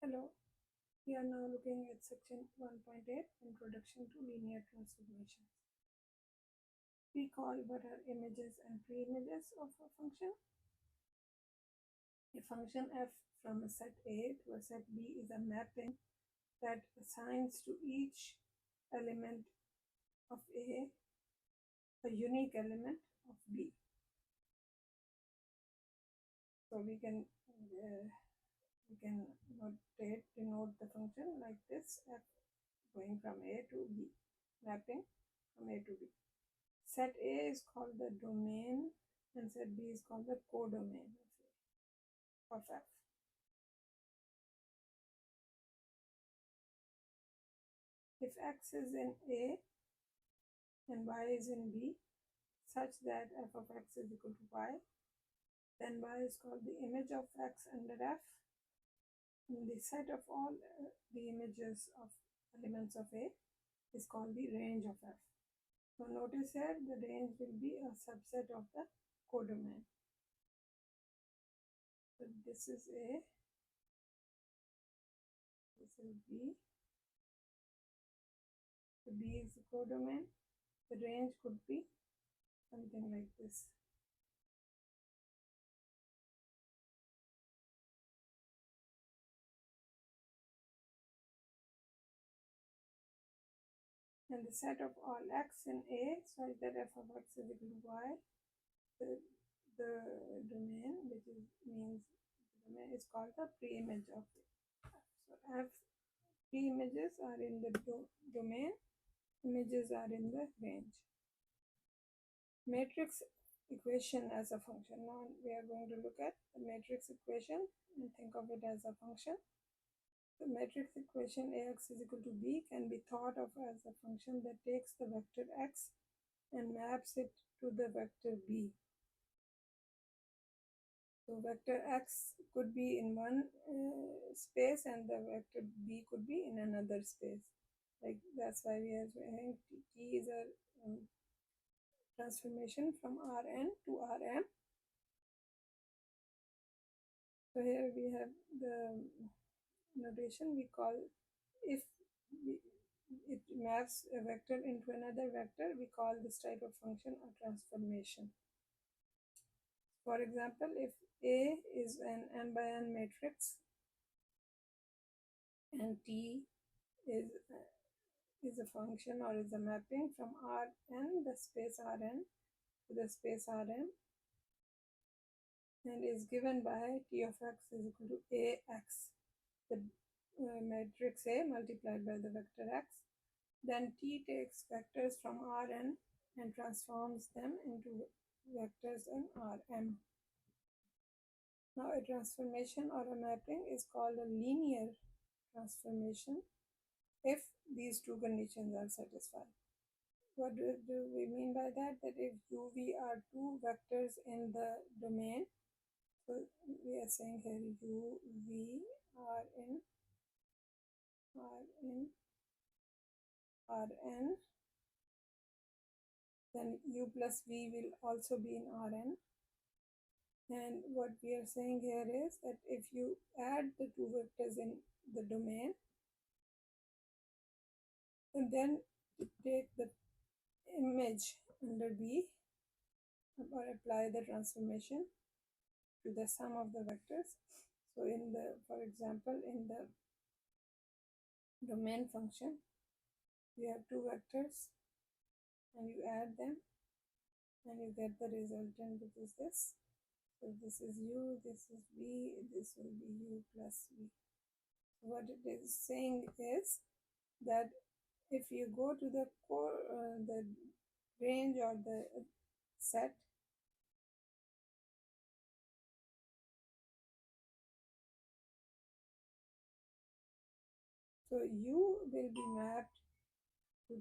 Hello, we are now looking at section 1.8 Introduction to Linear Transformations. We call what are images and pre-images of a function. A function f from a set A to a set B is a mapping that assigns to each element of a unique element of B. So we can denote the function like this, f going from A to B, mapping from A to B. Set A is called the domain and set B is called the codomain of F. If X is in A and Y is in B such that f of X is equal to Y, then Y is called the image of X under F. And the set of all the images of elements of A is called the range of F. So notice here the range will be a subset of the codomain. So this is A, this is B. So B is the codomain. The range could be something like this. And the set of all x in A such that f of x is equal to y, the domain, which means the domain is called the pre-image of F. So F pre-images are in the domain, images are in the range. Matrix equation as a function. Now we are going to look at the matrix equation and think of it as a function. The matrix equation Ax is equal to B can be thought of as a function that takes the vector x and maps it to the vector B. So vector x could be in one space and the vector B could be in another space. Like that's why we are saying T is a transformation from Rn to Rm. So here we have the notation we call, if it maps a vector into another vector, we call this type of function a transformation. For example, if A is an n by n matrix and T is a function or is a mapping from Rn, the space Rn, to the space Rm, and is given by T of x is equal to Ax, the matrix A multiplied by the vector x. Then T takes vectors from Rn and transforms them into vectors in Rm. Now a transformation or a mapping is called a linear transformation if these two conditions are satisfied. What do we mean by that? That if uv are two vectors in the domain, so we are saying here uv are in Rn, then u plus v will also be in Rn. And what we are saying here is that if you add the two vectors in the domain and then take the image under B or apply the transformation to the sum of the vectors. So in the, for example, in the domain function, you have two vectors and you add them and you get the resultant, which is this. So this is u, this is v, this will be u plus v. So what it is saying is that if you go to the the range or the set, so u will be mapped to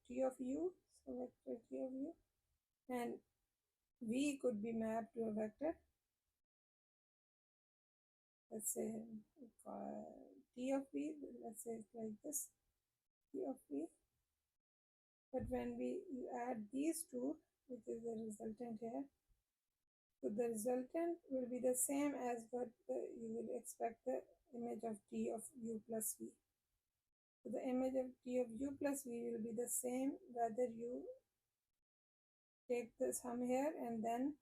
T of u, so vector T of u, and v could be mapped to a vector, let's say T of v, let's say it's like this, T of v. But when you add these two, which is the resultant here, so the resultant will be the same as what you will expect the image of t of u plus v. So the image of t of u plus v will be the same whether you take the sum here and then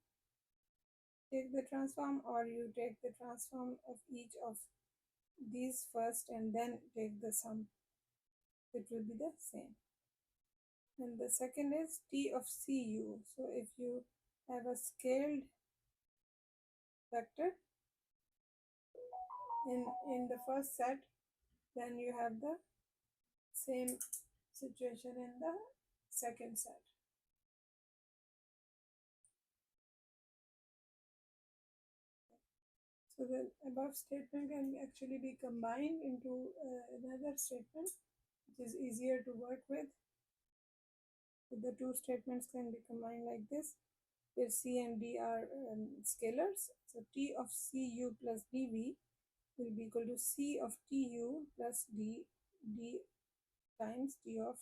take the transform, or you take the transform of each of these first and then take the sum. It will be the same. And the second is t of cu. So if you have a scaled vector in the first set, then you have the same situation in the second set. So the above statement can actually be combined into another statement, which is easier to work with. So the two statements can be combined like this, where c and d are scalars. So t of cu plus dv will be equal to c of tu plus d times t of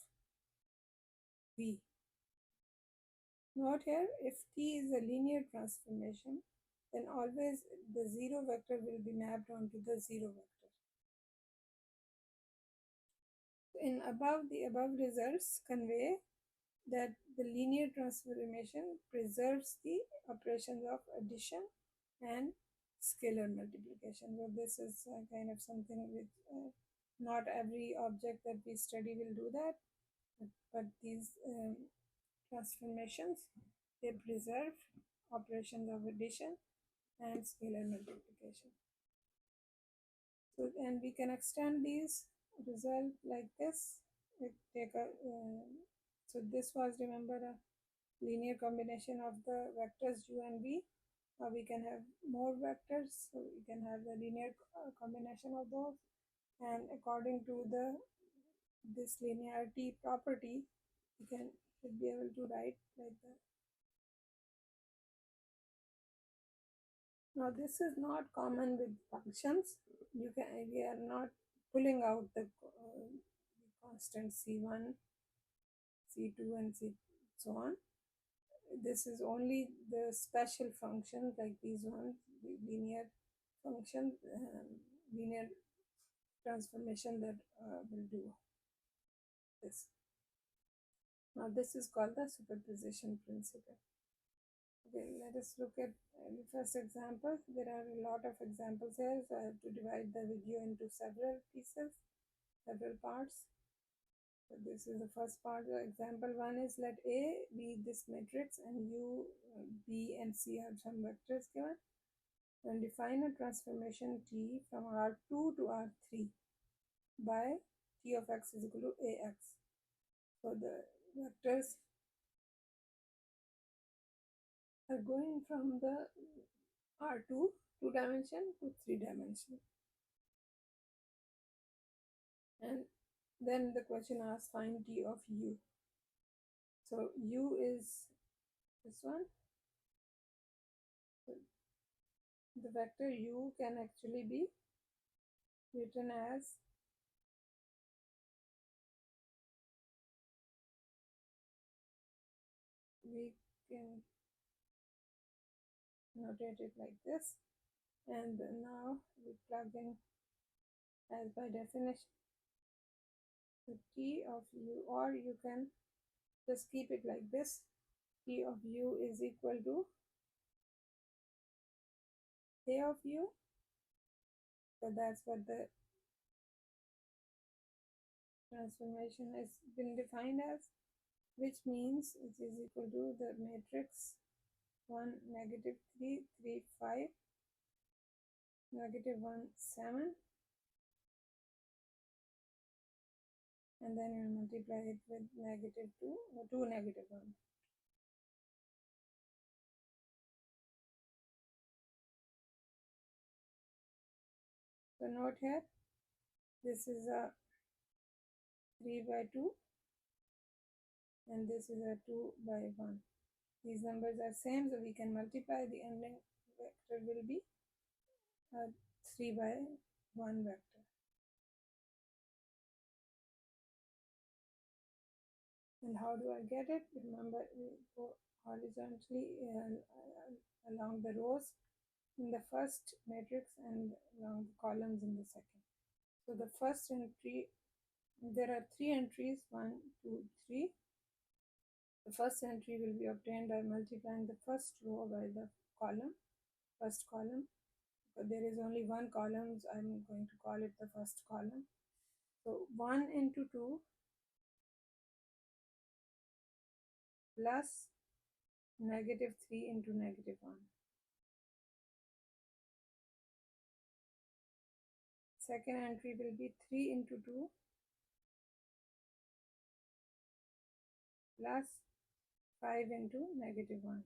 v. Note here, if t is a linear transformation, then always the zero vector will be mapped onto the zero vector. The above results convey that the linear transformation preserves the operations of addition and scalar multiplication. So this is kind of something which not every object that we study will do that, but these transformations, they preserve operations of addition and scalar multiplication. So, and we can extend these results like this. We take a so this was, remember, a linear combination of the vectors u and v. We can have more vectors, so we can have the linear combination of those, and according to this linearity property, we should be able to write like that. Now this is not common with functions. We are not pulling out the constant c1, c2, and so on. This is only the special functions like these ones, the linear function, linear transformation that will do this. Now this is called the superposition principle. Okay, let us look at the first example. There are a lot of examples here, so I have to divide the video into several pieces, several parts. So this is the first part. Example 1 is, let A be this matrix and U, B, and C are some vectors given. And define a transformation T from R2 to R3 by T of x is equal to AX. So the vectors are going from the R2 2-dimension to 3-dimension. And then the question asks, find T of U. So U is this one. So the vector U can actually be written as we can notate it like this, and now we plug in as by definition the T of U, or you can just keep it like this. T of U is equal to A of U. So that's what the transformation has been defined as, which means it is equal to the matrix 1, negative 3, 3, 5, negative 1, 7, and then you multiply it with negative 2, 2, negative 1. So note here, this is a 3 by 2 and this is a 2 by 1. These numbers are same, so we can multiply. The ending vector will be a 3 by 1 vector. And how do I get it? Remember, we go horizontally along the rows. in the first matrix and along the columns in the second. So the first entry, there are 3 entries, 1, 2, 3. The first entry will be obtained by multiplying the first row by the first column. But there is only one column, so I'm going to call it the first column. So 1 into 2 plus negative 3 into negative 1. Second entry will be 3 into 2 plus 5 into negative 1.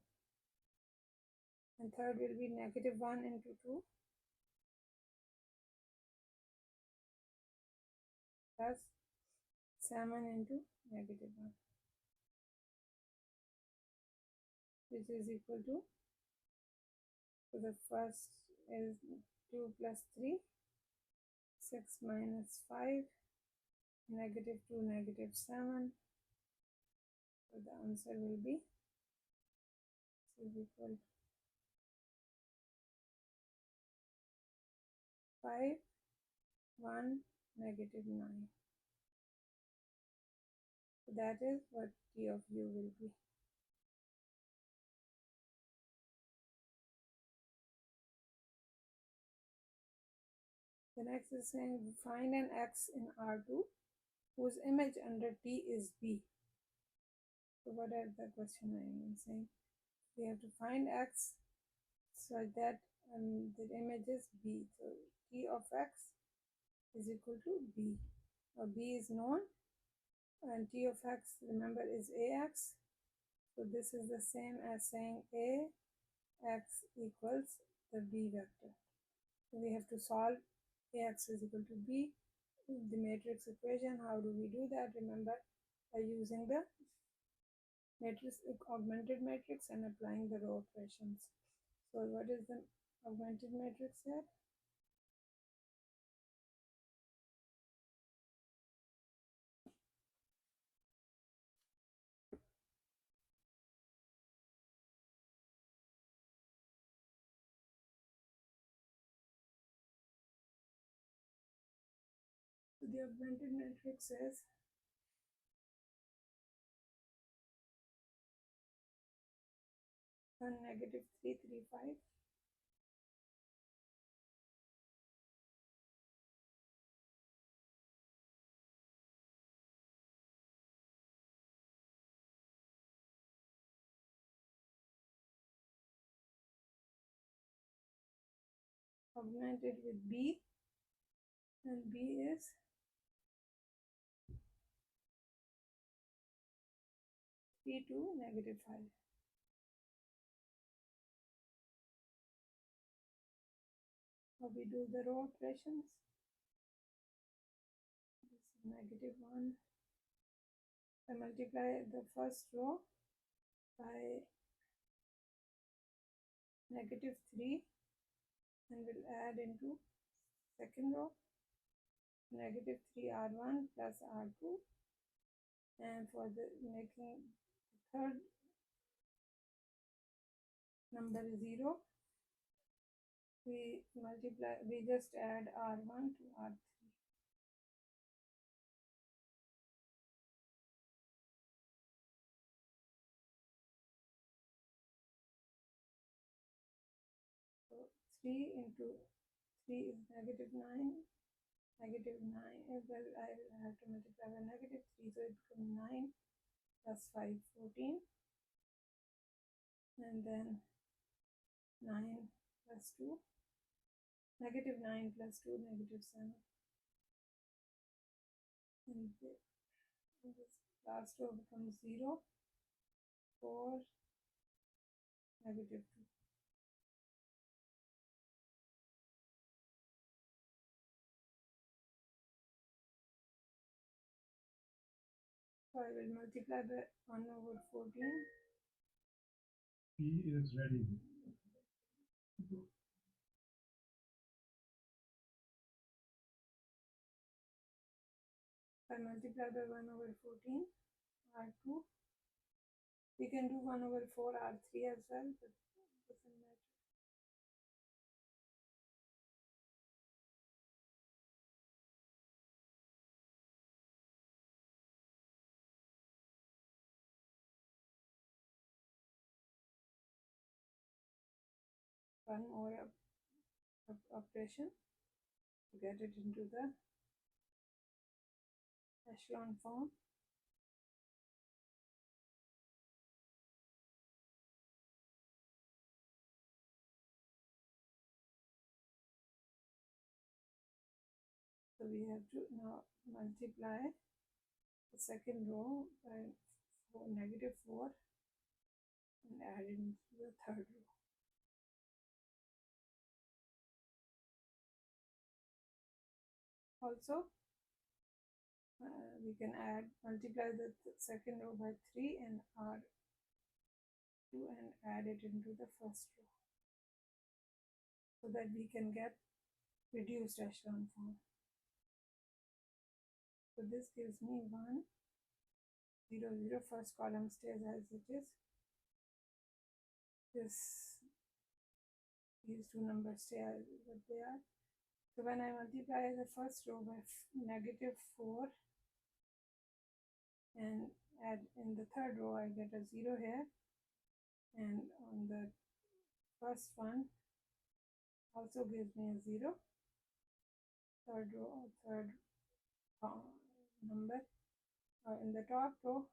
And third will be negative 1 into 2 plus 7 into negative 1, which is equal to, so the first is 2 plus 3, 6 minus 5, negative 2, negative 7. So the answer will be, is equal to 5, 1, negative 9. So that is what T of U will be. The next is saying find an X in R2 whose image under T is B. So what is the question I am saying? We have to find X such that the image is B. So T of X is equal to B. Now B is known and T of X, remember, is AX. So this is the same as saying AX equals the B vector. So we have to solve AX is equal to B, the matrix equation. How do we do that? Remember, by using the matrix, augmented matrix, and applying the row operations. So what is the augmented matrix here? So the augmented matrix is negative 3, 3, 5. Augmented with B, and B is 3 to negative 5. How we do the row operations? This is negative 1. I multiply the first row by negative 3 and will add into second row negative 3 R1 plus R2, and for the making the third number 0, we just add R1 to R3. So 3 into 3 is negative 9. Negative 9, well, I will have to multiply by negative 3, so it becomes 9 plus 5, 14. And then 9 plus 2, negative 9 plus 2, negative 7. And this last row becomes 0, 4, negative 2. So I will multiply by 1 over 14. He is ready. I multiply by 1 over 14, R2. We can do 1 over 4, R3 as well, but it doesn't matter. one more operation to get it into the echelon form. So we have to now multiply the second row by -4 and add it into the third row. Also, we can multiply the second row by 3 and R2 and add it into the first row, so that we can get reduced echelon form. So this gives me 1, 0, 0. First column stays as it is. These two numbers stay as what they are. So when I multiply the first row by -4 and add in the third row, I get a 0 here, and on the first one also gives me a 0. Third row, third number in the top row,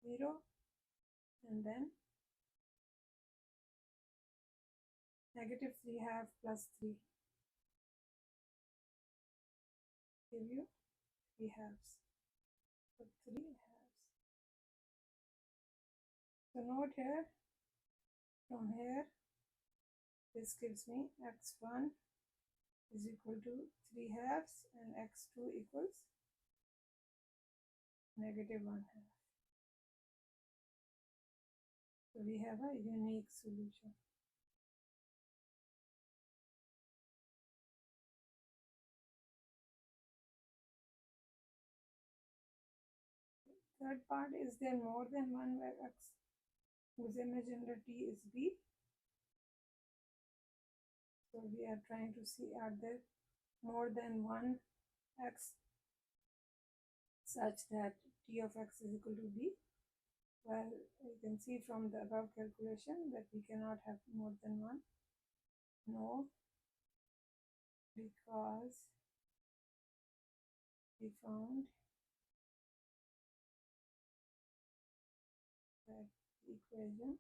0, and then -3/2 plus 3 give you 3/2. So 3/2. So note here, from here, this gives me x1 is equal to 3/2 and x2 equals -1/2. So we have a unique solution. Third part, is there more than one where x whose image under T is B? So we are trying to see, are there more than one x such that T of x is equal to B? Well, you can see from the above calculation that we cannot have more than one. No, because we found that the equation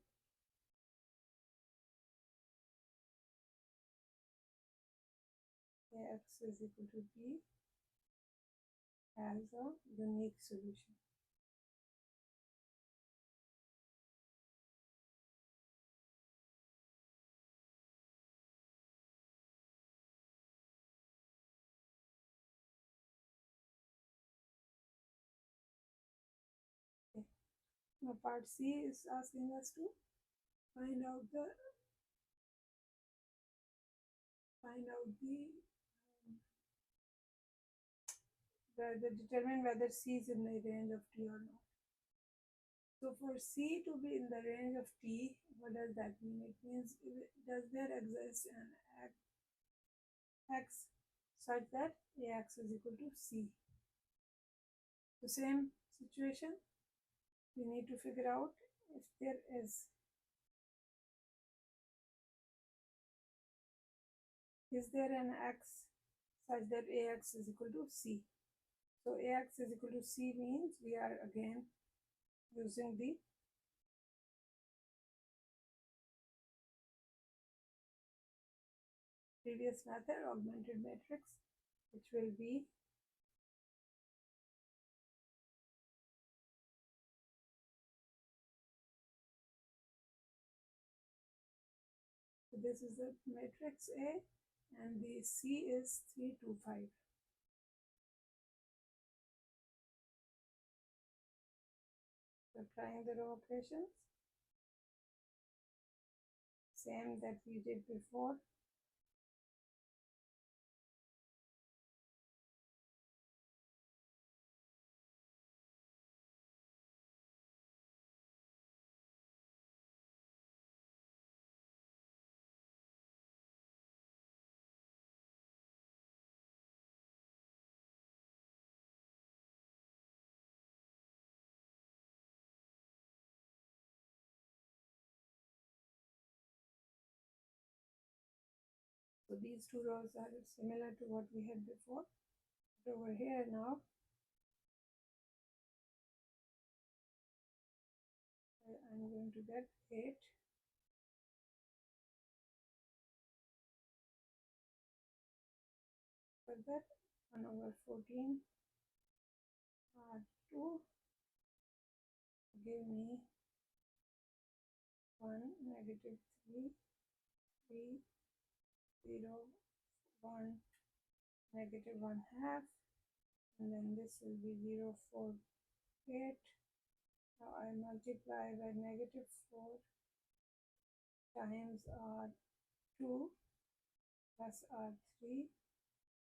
Ax is equal to B has a unique solution. Okay. Now part C is asking us to find out the determine whether C is in the range of T or not. So for C to be in the range of T, what does that mean? It means, does there exist an x such that Ax is equal to C? The same situation, we need to figure out if there is. Is there an x such that Ax is equal to C? So Ax is equal to C means we are again using the previous method, augmented matrix, which will be so this is the matrix A and the C is 3, 2, 5. Applying the row operations, same that we did before. So these two rows are similar to what we had before. But over here now, I'm going to get 8. For that, 1 over 14 R2 give me 1, negative 3, 3, 0, 1, negative 1 half, and then this will be 0, 4, 8. Now I multiply by negative 4 times R2 plus R3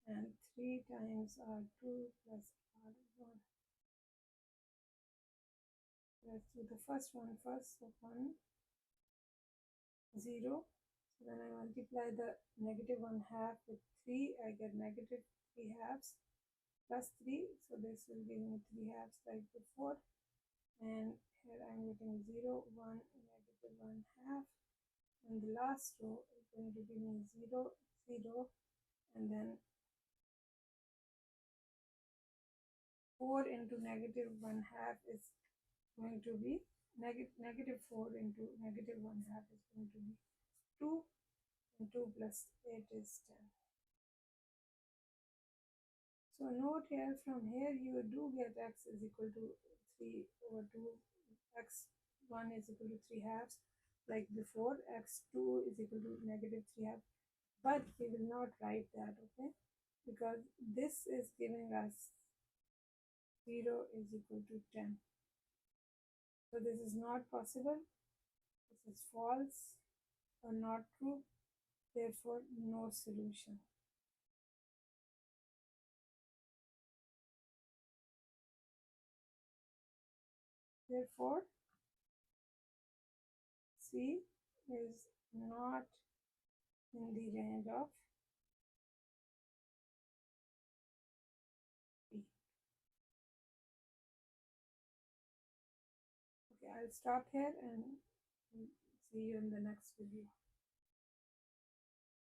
and 3 times R2 plus R1. Let's do the first one first. So 1, 0. So when I multiply the negative 1 half with 3, I get negative 3 halves plus 3. So this will give me 3 halves like before. And here I'm getting 0, 1, negative 1 half. And the last row is going to give me 0, 0. And then 4 into negative 1 half is going to be negative 4 into negative 1 half is going to be 2, and 2 plus 8 is 10. So note here, from here you do get x is equal to 3 over 2, x1 is equal to 3 halves like before, x2 is equal to negative 3 halves, but we will not write that, okay, because this is giving us 0 is equal to 10. So this is not possible, this is false or not true, therefore no solution. Therefore C is not in the range of P. Okay, I'll stop here and see you in the next video.